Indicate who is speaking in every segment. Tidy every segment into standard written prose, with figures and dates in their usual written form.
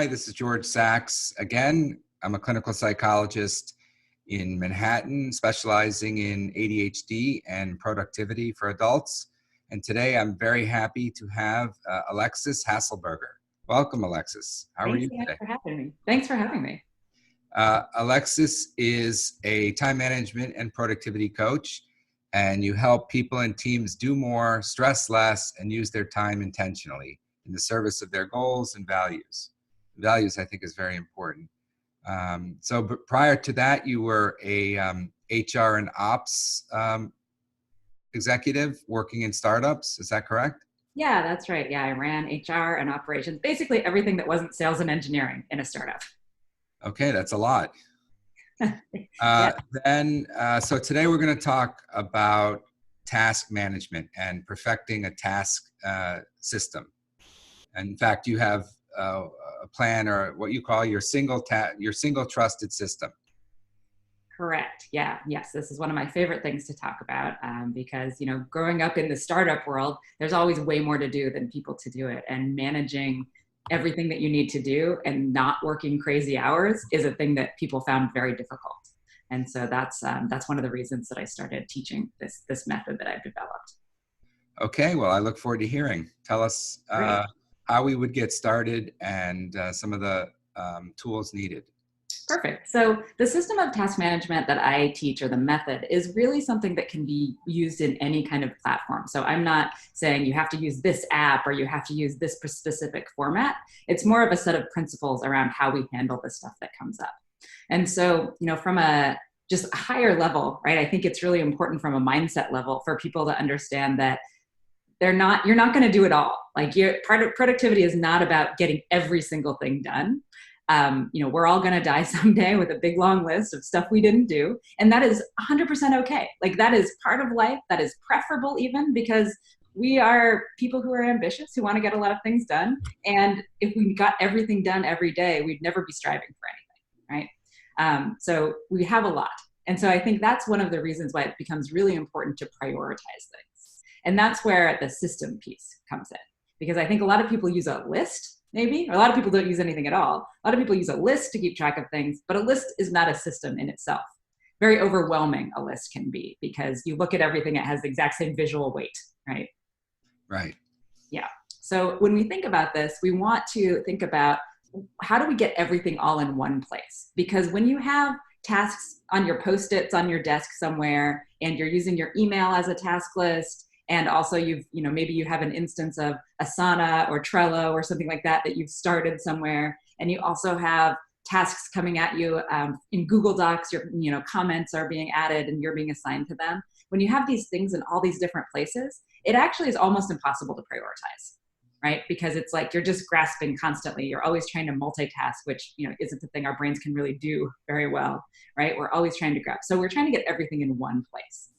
Speaker 1: Hi, this is George Sachs. Again, I'm a clinical psychologist in Manhattan, specializing in ADHD and productivity for adults. And today I'm very happy to have Alexis Haselburger. Welcome, Alexis. How are
Speaker 2: Thanks
Speaker 1: you
Speaker 2: so much
Speaker 1: today?
Speaker 2: for having me. Thanks for having me.
Speaker 1: Alexis is a time management and productivity coach, and you help people and teams do more, stress less, and use their time intentionally in the service of their goals and values. Values, I think, is very important. But prior to that, you were a HR and ops executive working in startups. Is that correct?
Speaker 2: Yeah, that's right. Yeah, I ran HR and operations, basically everything that wasn't sales and engineering in a startup.
Speaker 1: Okay, that's a lot.
Speaker 2: Yeah,
Speaker 1: So today we're going to talk about task management and perfecting a task system. And in fact, you have a plan, or what you call your single trusted system.
Speaker 2: correct. Yeah, yes, this is one of my favorite things to talk about because, growing up in the startup world, there's always way more to do than people to do it. And managing everything that you need to do and not working crazy hours is a thing that people found very difficult. And so that's one of the reasons that I started teaching this method that I've developed.
Speaker 1: Okay, well, I look forward to hearing. Tell us
Speaker 2: Great.
Speaker 1: how we would get started and some of the tools needed.
Speaker 2: Perfect. So the system of task management that I teach, or the method, is really something that can be used in any kind of platform. So I'm not saying you have to use this app or you have to use this specific format. It's more of a set of principles around how we handle the stuff that comes up. And so, from a just a higher level, right, I think it's really important from a mindset level for people to understand that you're not going to do it all. Like, part of productivity is not about getting every single thing done. We're all going to die someday with a big long list of stuff we didn't do. And that is 100% okay. Like, that is part of life. That is preferable, even because we are people who are ambitious, who want to get a lot of things done. And if we got everything done every day, we'd never be striving for anything, right? So we have a lot. And so I think that's one of the reasons why it becomes really important to prioritize things. And that's where the system piece comes in. Because I think a lot of people use a list, maybe, or a lot of people don't use anything at all. A lot of people use a list to keep track of things, but a list is not a system in itself. Very overwhelming a list can be, because you look at everything, it has the exact same visual weight, right?
Speaker 1: Right.
Speaker 2: Yeah. So when we think about this, we want to think about, how do we get everything all in one place? Because when you have tasks on your Post-its on your desk somewhere, and you're using your email as a task list, and also maybe you have an instance of Asana or Trello or something like that you've started somewhere, and you also have tasks coming at you in Google Docs. Your comments are being added and you're being assigned to them. When you have these things in all these different places, it actually is almost impossible to prioritize, right? Because it's like you're just grasping constantly. You're always trying to multitask, which isn't the thing our brains can really do very well, right? We're always trying to grab. So we're trying to get everything in one place.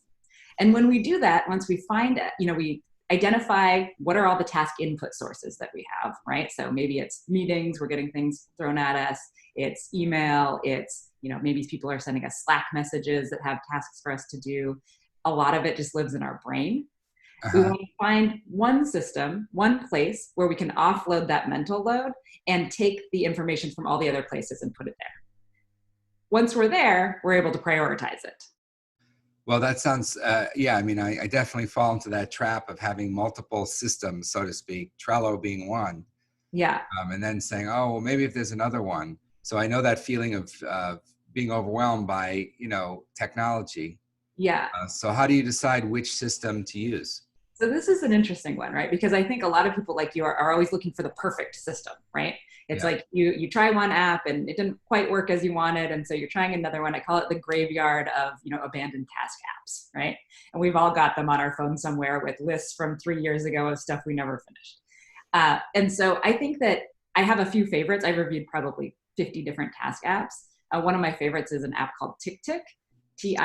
Speaker 2: And when we do that, once we find it, we identify what are all the task input sources that we have, right? So maybe it's meetings, we're getting things thrown at us. It's email, it's, maybe people are sending us Slack messages that have tasks for us to do. A lot of it just lives in our brain. We want to find one system, one place where we can offload that mental load and take the information from all the other places and put it there. Once we're there, we're able to prioritize it.
Speaker 1: Well, that sounds, yeah, I mean, I definitely fall into that trap of having multiple systems, so to speak, Trello being one.
Speaker 2: Yeah.
Speaker 1: And then saying, oh, well, maybe if there's another one. So I know that feeling of being overwhelmed by, technology.
Speaker 2: Yeah.
Speaker 1: So how do you decide which system to use?
Speaker 2: So this is an interesting one, right? Because I think a lot of people like you are always looking for the perfect system, right? It's like you try one app and it didn't quite work as you wanted, and so you're trying another one. I call it the graveyard of abandoned task apps, right? And we've all got them on our phone somewhere with lists from 3 years ago of stuff we never finished. And so I think that I have a few favorites. I've reviewed probably 50 different task apps. One of my favorites is an app called TickTick, Tick.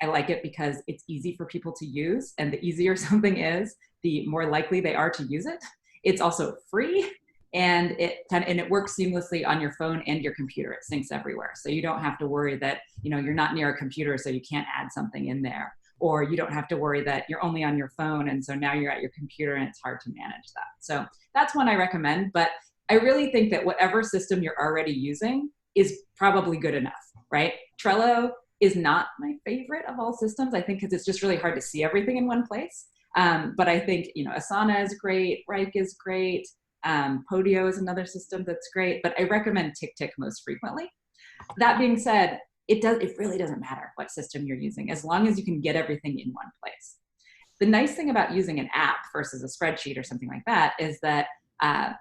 Speaker 2: I like it because it's easy for people to use, and the easier something is, the more likely they are to use it. It's also free, and it works seamlessly on your phone and your computer. It syncs everywhere, so you don't have to worry that you're not near a computer, so you can't add something in there. or you don't have to worry that you're only on your phone. And so now you're at your computer and it's hard to manage that. So that's one I recommend. But I really think that whatever system you're already using is probably good enough, right? Trello is not my favorite of all systems, I think, because it's just really hard to see everything in one place. But I think, Asana is great, Rike is great, Podio is another system that's great, but I recommend TickTick most frequently. That being said, it really doesn't matter what system you're using, as long as you can get everything in one place. The nice thing about using an app versus a spreadsheet or something like that is that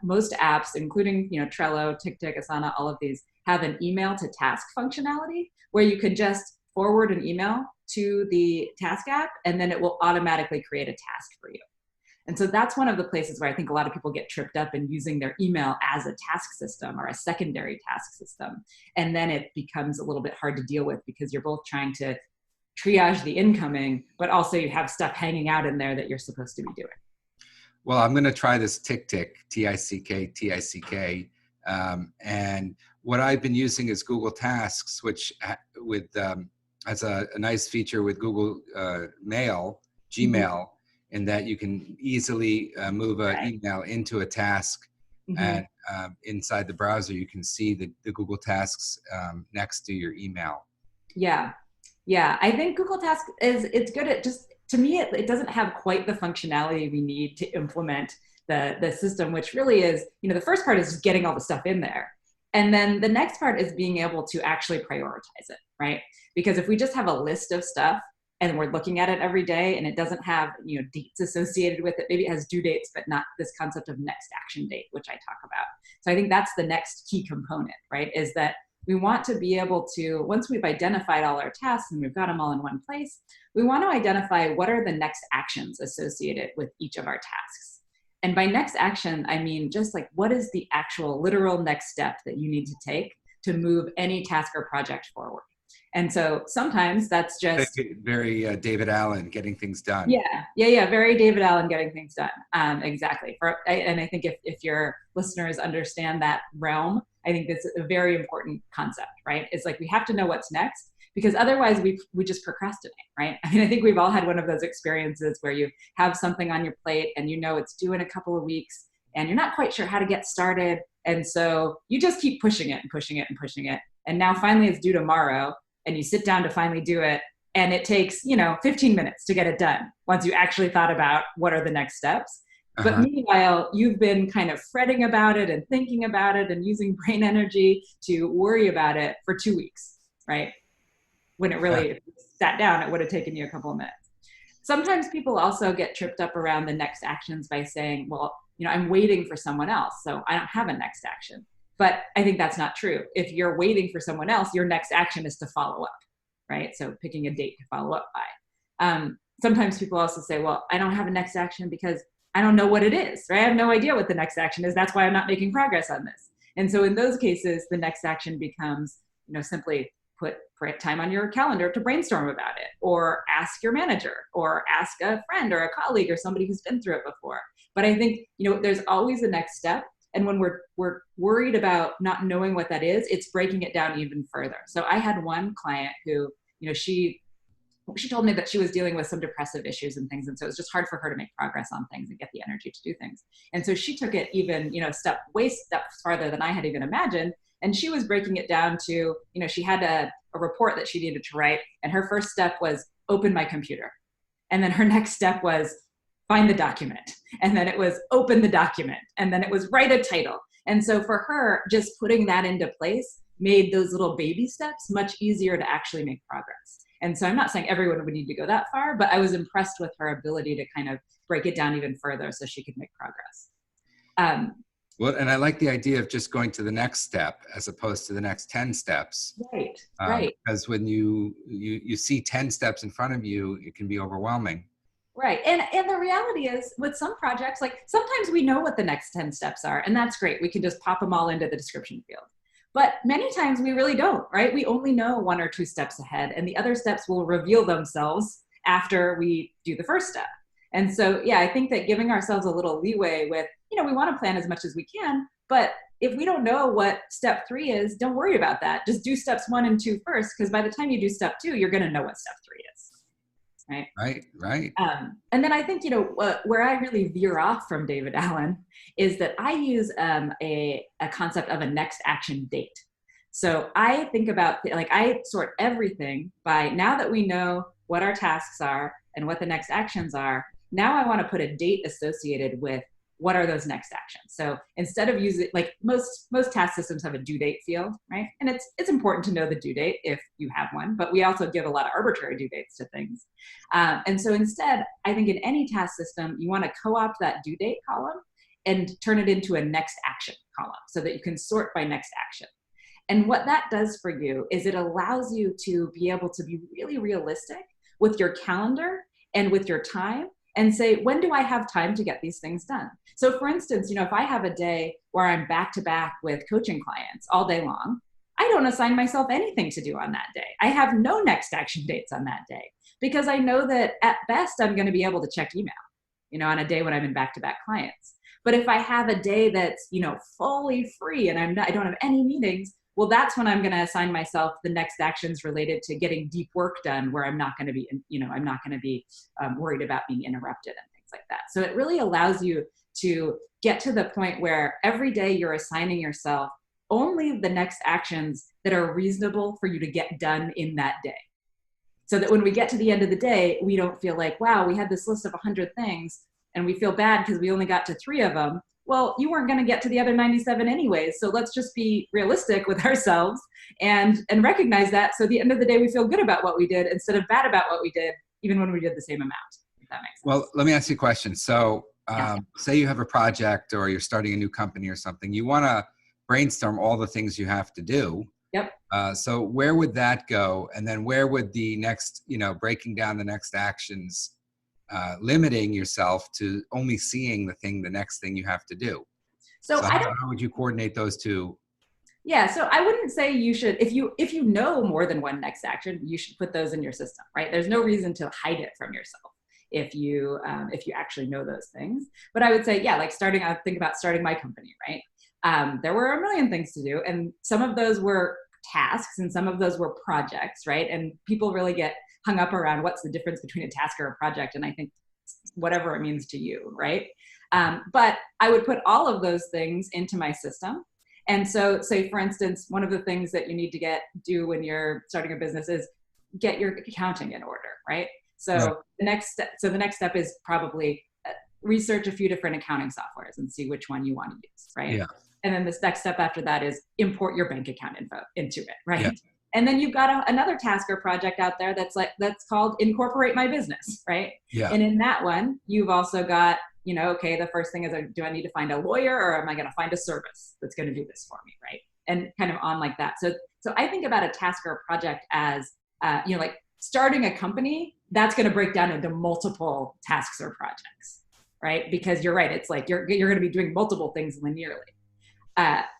Speaker 2: most apps, including Trello, TickTick, Asana, all of these, have an email to task functionality where you can just forward an email to the task app and then it will automatically create a task for you. And so that's one of the places where I think a lot of people get tripped up in using their email as a task system or a secondary task system. And then it becomes a little bit hard to deal with because you're both trying to triage the incoming, but also you have stuff hanging out in there that you're supposed to be doing.
Speaker 1: Well, I'm going to try this TickTick, Tick. And what I've been using is Google Tasks, which has a nice feature with Google Mail, Gmail, in that you can easily move an email into a task. And inside the browser, you can see the Google Tasks next to your email. Yeah.
Speaker 2: I think Google Tasks it's good at just, to me, it doesn't have quite the functionality we need to implement the system, which really is, the first part is just getting all the stuff in there. And then the next part is being able to actually prioritize it, right? Because if we just have a list of stuff and we're looking at it every day and it doesn't have, dates associated with it, maybe it has due dates, but not this concept of next action date, which I talk about. So I think that's the next key component, right? Is that we want to be able to, once we've identified all our tasks and we've got them all in one place, we want to identify what are the next actions associated with each of our tasks. And by next action, I mean just like what is the actual literal next step that you need to take to move any task or project forward. And so sometimes that's just
Speaker 1: very David Allen, getting things done.
Speaker 2: Yeah. Very David Allen, getting things done. Exactly. And I think if your listeners understand that realm, I think that's a very important concept, right? It's like we have to know what's next, because otherwise we just procrastinate, right? I mean, I think we've all had one of those experiences where you have something on your plate and it's due in a couple of weeks and you're not quite sure how to get started. And so you just keep pushing it and pushing it and pushing it. And now finally it's due tomorrow and you sit down to finally do it. And it takes, 15 minutes to get it done once you actually thought about what are the next steps. But meanwhile, you've been kind of fretting about it and thinking about it and using brain energy to worry about it for 2 weeks, right? When it really, if you sat down, it would have taken you a couple of minutes. Sometimes people also get tripped up around the next actions by saying, well, I'm waiting for someone else, so I don't have a next action. But I think that's not true. If you're waiting for someone else, your next action is to follow up, right? So picking a date to follow up by. Sometimes people also say, well, I don't have a next action because I don't know what it is, right? I have no idea what the next action is. That's why I'm not making progress on this. And so in those cases, the next action becomes, simply put time on your calendar to brainstorm about it, or ask your manager, or ask a friend or a colleague or somebody who's been through it before. But I think, there's always a next step. And when we're worried about not knowing what that is, it's breaking it down even further. So I had one client who, she told me that she was dealing with some depressive issues and things. And so it was just hard for her to make progress on things and get the energy to do things. And so she took it even, steps farther than I had even imagined. And she was breaking it down to, she had a report that she needed to write. And her first step was open my computer. And then her next step was find the document. And then it was open the document. And then it was write a title. And so for her, just putting that into place made those little baby steps much easier to actually make progress. And so I'm not saying everyone would need to go that far, but I was impressed with her ability to kind of break it down even further so she could make progress.
Speaker 1: Well, and I like the idea of just going to the next step as opposed to the next 10 steps.
Speaker 2: Right.
Speaker 1: Because when you see 10 steps in front of you, it can be overwhelming.
Speaker 2: Right. And the reality is with some projects, like sometimes we know what the next 10 steps are, and that's great. We can just pop them all into the description field. But many times we really don't, right? We only know 1 or 2 steps ahead, and the other steps will reveal themselves after we do the first step. And so, I think that giving ourselves a little leeway with, we want to plan as much as we can, but if we don't know what step 3 is, don't worry about that. Just do steps 1 and 2 first, because by the time you do step 2, you're going to know what step 3 is. right?
Speaker 1: Right.
Speaker 2: And then I think, where I really veer off from David Allen is that I use a concept of a next action date. So I think about, I sort everything by, now that we know what our tasks are and what the next actions are, now I want to put a date associated with what are those next actions. So instead of using, like most task systems have a due date field, right? And it's important to know the due date if you have one, but we also give a lot of arbitrary due dates to things. And so instead, I think in any task system, you want to co-opt that due date column and turn it into a next action column so that you can sort by next action. And what that does for you is it allows you to be able to be really realistic with your calendar and with your time, and say, when do I have time to get these things done? So for instance, if I have a day where I'm back to back with coaching clients all day long, I don't assign myself anything to do on that day. I have no next action dates on that day because I know that at best I'm going to be able to check email, on a day when I'm in back to back clients. But if I have a day that's, fully free and I don't have any meetings, well, that's when I'm going to assign myself the next actions related to getting deep work done, where I'm not going to be, I'm not going to be worried about being interrupted and things like that. So it really allows you to get to the point where every day you're assigning yourself only the next actions that are reasonable for you to get done in that day. So that when we get to the end of the day, we don't feel like, wow, we had this list of 100 things and we feel bad because we only got to 3 of them. Well, you weren't going to get to the other 97 anyways. So let's just be realistic with ourselves and recognize that. So at the end of the day, we feel good about what we did instead of bad about what we did, even when we did the same amount, if that makes sense.
Speaker 1: Well, let me ask you a question. So say you have a project or you're starting a new company or something, you want to brainstorm all the things you have to do.
Speaker 2: Yep.
Speaker 1: So where would that go? And then where would the next, breaking down the next actions, limiting yourself to only seeing the next thing you have to do. So how would you coordinate those two?
Speaker 2: Yeah, so I wouldn't say you should, if you know more than one next action, you should put those in your system, right? There's no reason to hide it from yourself if you actually know those things. But I would say, yeah, like think about starting my company, right? There were a million things to do, and some of those were tasks and some of those were projects, right? And people really get hung up around what's the difference between a task or a project. And I think whatever it means to you, right? But I would put all of those things into my system. And so say, for instance, one of the things that you need to do when you're starting a business is get your accounting in order, right? So
Speaker 1: right.
Speaker 2: the next step is probably research a few different accounting softwares and see which one you want to use, right?
Speaker 1: Yeah.
Speaker 2: And then this next step after that is import your bank account info into it, right?
Speaker 1: Yeah.
Speaker 2: And then you've got another task or project out there that's called incorporate my business, right?
Speaker 1: Yeah.
Speaker 2: And in that one, you've also got, okay, the first thing is, do I need to find a lawyer or am I going to find a service that's going to do this for me, right? And kind of on like that. So I think about a task or a project as, like starting a company, that's going to break down into multiple tasks or projects, right? Because you're right, it's like you're going to be doing multiple things linearly.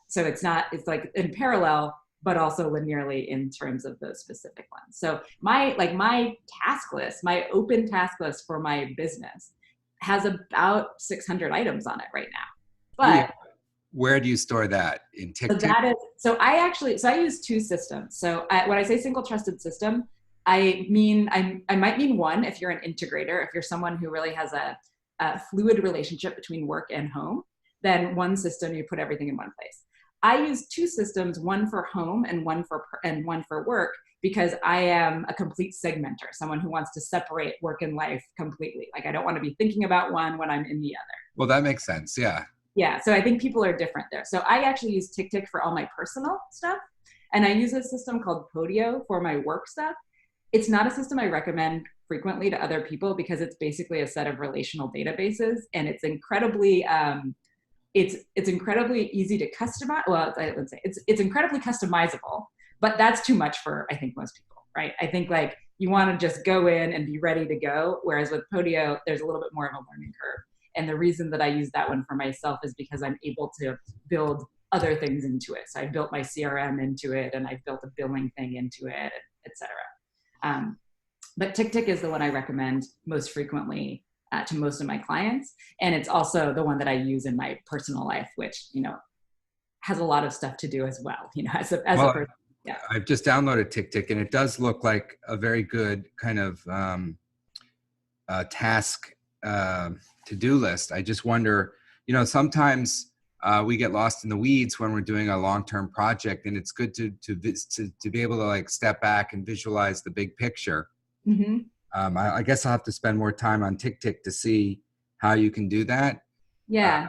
Speaker 2: So it's like in parallel, but also linearly in terms of those specific ones. So my task list, my open task list for my business has about 600 items on it right now. But
Speaker 1: where do you store that? In TickTick?
Speaker 2: So I use 2 systems. So when I say single trusted system, I might mean one if you're an integrator, if you're someone who really has a fluid relationship between work and home, then one system, you put everything in one place. I use 2 systems, one for home and one for work, because I am a complete segmenter, someone who wants to separate work and life completely. Like I don't want to be thinking about one when I'm in the other.
Speaker 1: Well, that makes sense. Yeah.
Speaker 2: Yeah. So I think people are different there. So I actually use TickTick for all my personal stuff. And I use a system called Podio for my work stuff. It's not a system I recommend frequently to other people because it's basically a set of relational databases, and it's incredibly it's incredibly easy to customize. Well, I would say it's incredibly customizable, but that's too much for, I think, most people, right? I think like you want to just go in and be ready to go. Whereas with Podio, there's a little bit more of a learning curve. And the reason that I use that one for myself is because I'm able to build other things into it. So I built my CRM into it, and I built a billing thing into it, et cetera. But TickTick is the one I recommend most frequently to most of my clients. And it's also the one that I use in my personal life, which, has a lot of stuff to do as well, as a person. Yeah.
Speaker 1: I've just downloaded TickTick, and it does look like a very good kind of task to-do list. I just wonder, sometimes we get lost in the weeds when we're doing a long-term project, and it's good to be able to like step back and visualize the big picture.
Speaker 2: Mm-hmm.
Speaker 1: I guess I'll have to spend more time on TickTick to see how you can do that.
Speaker 2: Yeah.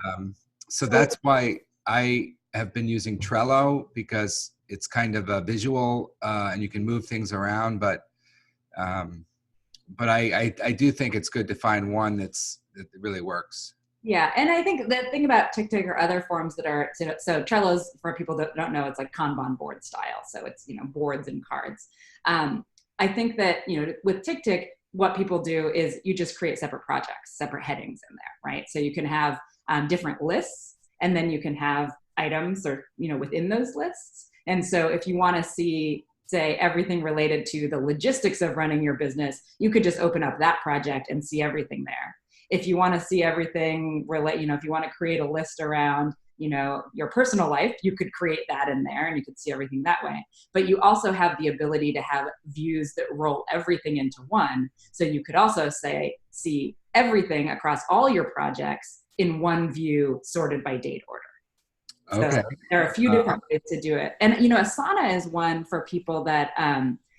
Speaker 1: So that's why I have been using Trello, because it's kind of a visual and you can move things around. But I do think it's good to find one that really works.
Speaker 2: Yeah, and I think the thing about TickTick or other forms that are, so Trello's, for people that don't know, it's like Kanban board style. So it's, boards and cards. I think that, with TickTick, what people do is you just create separate projects, separate headings in there, right? So you can have different lists, and then you can have items or, within those lists. And so if you want to see, say, everything related to the logistics of running your business, you could just open up that project and see everything there. If you want to see everything if you want to create a list around, your personal life, you could create that in there and you could see everything that way. But you also have the ability to have views that roll everything into one. So you could also see everything across all your projects in one view, sorted by date order.
Speaker 1: Okay.
Speaker 2: So there are a few different ways to do it. And, Asana is one for people that,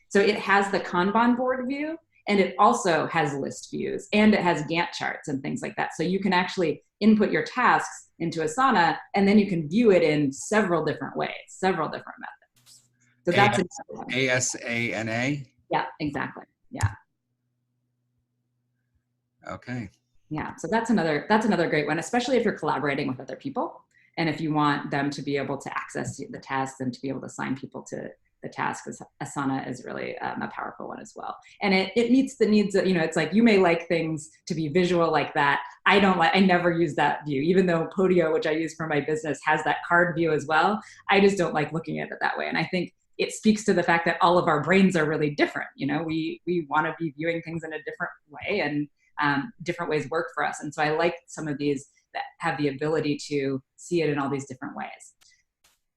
Speaker 2: so it has the Kanban board view, and it also has list views, and it has Gantt charts and things like that. So you can actually input your tasks into Asana, and then you can view it in several different ways, several different methods. So that's
Speaker 1: Asana.
Speaker 2: Yeah, exactly. Yeah.
Speaker 1: Okay.
Speaker 2: Yeah. So that's another great one, especially if you're collaborating with other people, and if you want them to be able to access the tasks and to be able to assign people to the task. Asana is really a powerful one as well. And it meets the needs of, it's like, you may like things to be visual like that. I never use that view, even though Podio, which I use for my business, has that card view as well. I just don't like looking at it that way. And I think it speaks to the fact that all of our brains are really different. We want to be viewing things in a different way, and different ways work for us. And so I like some of these that have the ability to see it in all these different ways.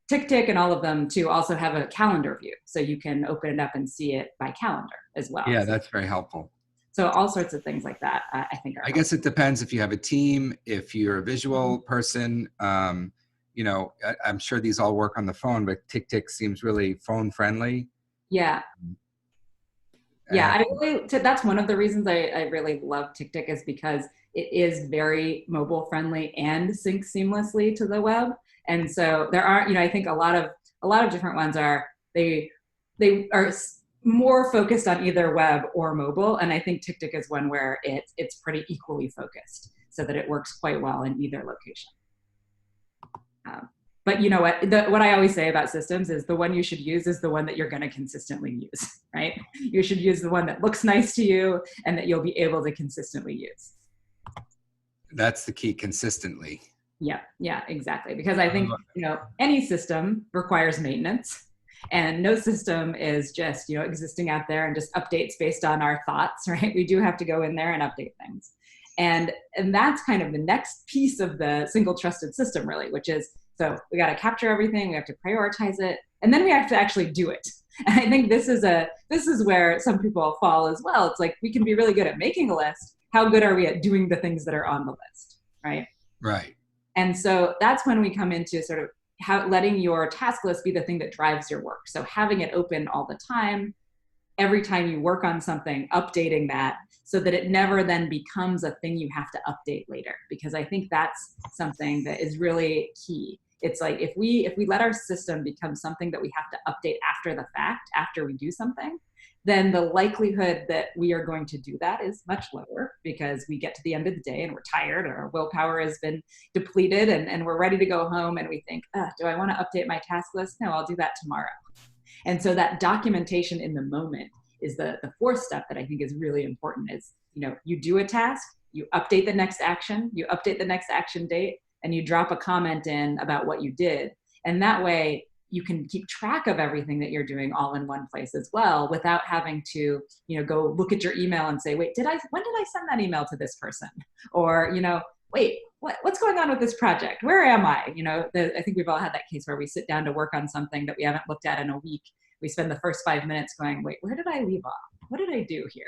Speaker 2: TickTick and all of them too also have a calendar view, so you can open it up and see it by calendar as well.
Speaker 1: Yeah, that's very helpful.
Speaker 2: So all sorts of things like that, I think are helpful.
Speaker 1: Guess it depends if you have a team, if you're a visual person. I'm sure these all work on the phone, but TickTick seems really phone friendly.
Speaker 2: Yeah. Yeah, that's one of the reasons I really love TickTick, is because it is very mobile friendly and syncs seamlessly to the web. And so there are, I think a lot of different ones they are more focused on either web or mobile. And I think TickTick is one where it's pretty equally focused, so that it works quite well in either location. But you know what I always say about systems is the one you should use is the one that you're going to consistently use, right? You should use the one that looks nice to you and that you'll be able to consistently use.
Speaker 1: That's the key, consistently.
Speaker 2: Yeah, exactly. Because I think, any system requires maintenance, and no system is just, existing out there and just updates based on our thoughts, right? We do have to go in there and update things. And that's kind of the next piece of the single trusted system, really, which is, so we got to capture everything, we have to prioritize it, and then we have to actually do it. And I think this is where some people fall as well. It's like, we can be really good at making a list. How good are we at doing the things that are on the list, right?
Speaker 1: Right.
Speaker 2: And so that's when we come into sort of letting your task list be the thing that drives your work. So having it open all the time, every time you work on something, updating that, so that it never then becomes a thing you have to update later. Because I think that's something that is really key. It's like, if we let our system become something that we have to update after the fact, after we do something, then the likelihood that we are going to do that is much lower, because we get to the end of the day and we're tired, or our willpower has been depleted, and we're ready to go home, and we think, do I want to update my task list? No, I'll do that tomorrow. And so that documentation in the moment is the fourth step that I think is really important. Is, you do a task, you update the next action, you update the next action date, and you drop a comment in about what you did. And that way you can keep track of everything that you're doing all in one place as well, without having to, go look at your email and say, wait, when did I send that email to this person? Or, wait, what's going on with this project? Where am I? I think we've all had that case where we sit down to work on something that we haven't looked at in a week. We spend the first 5 minutes going, wait, where did I leave off? What did I do here?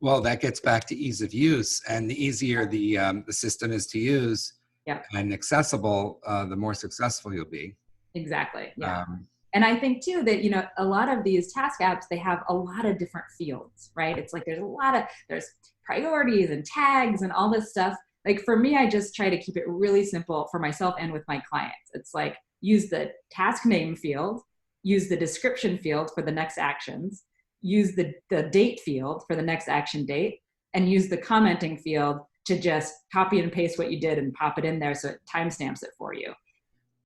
Speaker 1: Well, that gets back to ease of use, and the easier the system is to use
Speaker 2: Yeah,
Speaker 1: and accessible, the more successful you'll be.
Speaker 2: exactly. Yeah.
Speaker 1: Um,
Speaker 2: And I think too that, a lot of these task apps, they have a lot of different fields, right? It's like there's priorities and tags and all this stuff. Like for me, I just try to keep it really simple for myself and with my clients. It's like use the task name field, use the description field for the next actions, use the date field for the next action date, and use the commenting field to just copy and paste what you did and pop it in there so it timestamps it for you.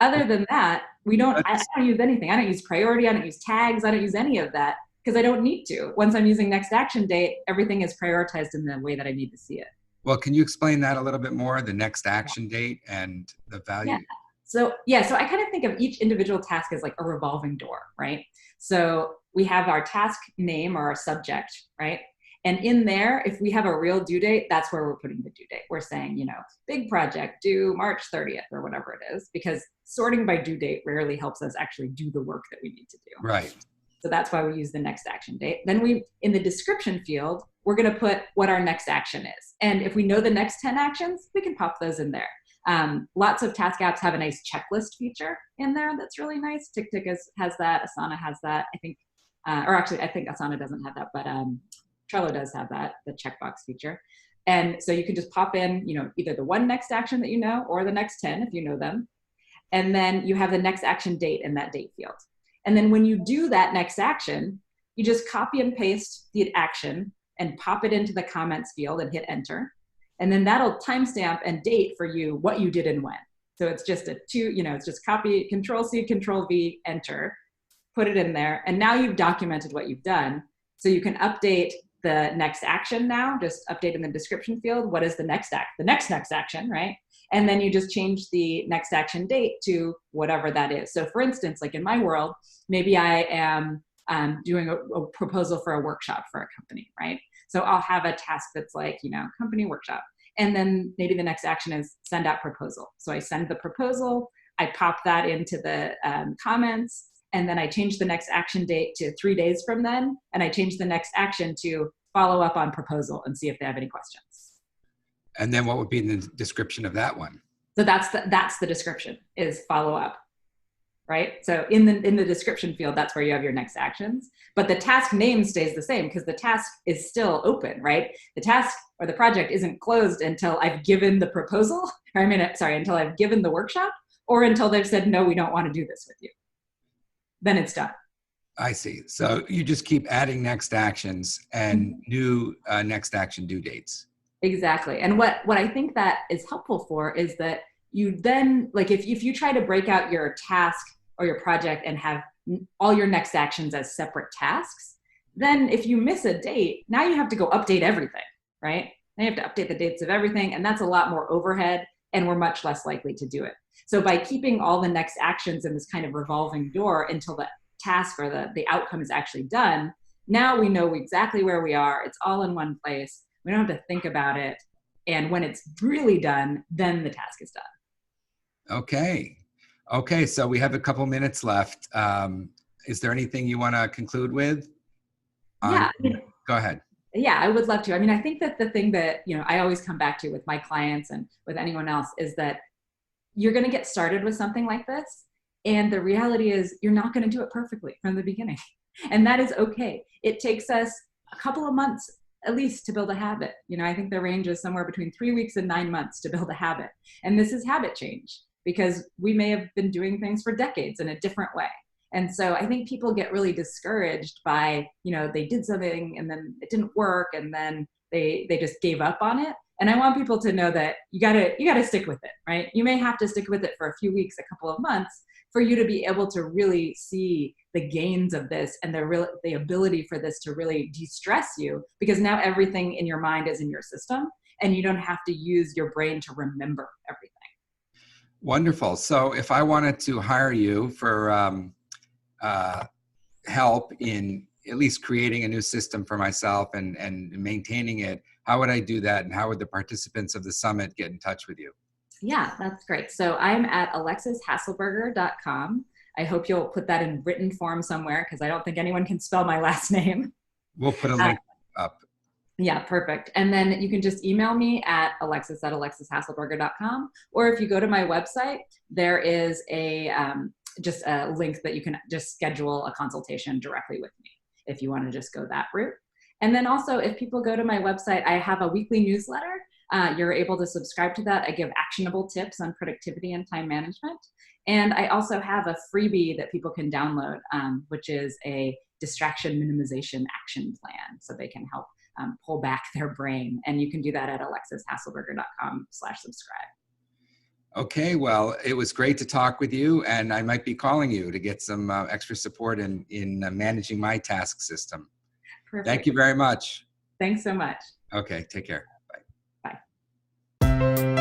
Speaker 2: Other than that, I
Speaker 1: let's
Speaker 2: don't use anything. I don't use priority. I don't use tags. I don't use any of that because I don't need to. Once I'm using next action date, everything is prioritized in the way that I need to see it.
Speaker 1: Well, can you explain that a little bit more? The next action date and the
Speaker 2: Yeah.
Speaker 1: value.
Speaker 2: So I kind of think of each individual task as like a revolving door, right? So we have our task name or our subject, right? And in there, if we have a real due date, that's where we're putting the due date. We're saying, big project due March 30th or whatever it is, because sorting by due date rarely helps us actually do the work that we need to do.
Speaker 1: Right.
Speaker 2: So that's why we use the next action date. Then in the description field, we're going to put what our next action is. And if we know the next 10 actions, we can pop those in there. Lots of task apps have a nice checklist feature in there that's really nice. TickTick has that. Asana has that. I think Asana doesn't have that, but Trello does have that, the checkbox feature. And so you can just pop in, either the one next action that you know or the next 10 if you know them. And then you have the next action date in that date field. And then when you do that next action, you just copy and paste the action and pop it into the comments field and hit enter. And then that'll timestamp and date for you what you did and when. So it's just it's just copy, Control C, Control V, enter, put it in there. And now you've documented what you've done. So you can update the next action now, just update in the description field. What is the next next action, right? And then you just change the next action date to whatever that is. So for instance, like in my world, maybe I am doing a proposal for a workshop for a company, right? So I'll have a task that's like, company workshop. And then maybe the next action is send out proposal. So I send the proposal, I pop that into the comments, and then I change the next action date to 3 days from then. And I change the next action to follow up on proposal and see if they have any questions.
Speaker 1: And then what would be in the description of that one?
Speaker 2: So that's the description, is follow up, right? So in the description field, that's where you have your next actions. But the task name stays the same because the task is still open, right? The task or the project isn't closed until I've given the proposal, until I've given the workshop, or until they've said, no, we don't want to do this with you. Then it's done.
Speaker 1: I see. So you just keep adding next actions and new next action due dates.
Speaker 2: Exactly. And what I think that is helpful for is that you then, like if you try to break out your task or your project and have all your next actions as separate tasks, then if you miss a date, now you have to go update everything, right? Now you have to update the dates of everything, and that's a lot more overhead, and we're much less likely to do it. So by keeping all the next actions in this kind of revolving door until the task or the outcome is actually done, now we know exactly where we are. It's all in one place. We don't have to think about it. And when it's really done, then the task is done.
Speaker 1: Okay. So we have a couple minutes left. Is there anything you want to conclude with?
Speaker 2: Yeah.
Speaker 1: Go ahead.
Speaker 2: Yeah, I would love to. I think that the thing that, I always come back to with my clients and with anyone else is that you're going to get started with something like this. And the reality is you're not going to do it perfectly from the beginning. And that is okay. It takes us a couple of months at least to build a habit. I think the range is somewhere between 3 weeks and 9 months to build a habit. And this is habit change because we may have been doing things for decades in a different way. And so I think people get really discouraged by, they did something and then it didn't work and then they just gave up on it. And I want people to know that you gotta stick with it, right? You may have to stick with it for a few weeks, a couple of months, for you to be able to really see the gains of this and the ability for this to really de-stress you, because now everything in your mind is in your system and you don't have to use your brain to remember everything.
Speaker 1: Wonderful. So if I wanted to hire you for help in at least creating a new system for myself and maintaining it, how would I do that? And how would the participants of the summit get in touch with you?
Speaker 2: Yeah, that's great. So I'm at alexishaselburger.com. I hope you'll put that in written form somewhere because I don't think anyone can spell my last name.
Speaker 1: We'll put a link up.
Speaker 2: Yeah, perfect. And then you can just email me at alexis@alexishaselburger.com. Or if you go to my website, there is just a link that you can just schedule a consultation directly with me if you want to just go that route. And then also, if people go to my website, I have a weekly newsletter. You're able to subscribe to that. I give actionable tips on productivity and time management. And I also have a freebie that people can download, which is a distraction minimization action plan, so they can help pull back their brain. And you can do that at alexishaselburger.com/subscribe.
Speaker 1: Okay, well, it was great to talk with you, and I might be calling you to get some extra support in managing my task system.
Speaker 2: Perfect.
Speaker 1: Thank you very much.
Speaker 2: Thanks so much.
Speaker 1: Okay, take care. Bye.
Speaker 2: Bye.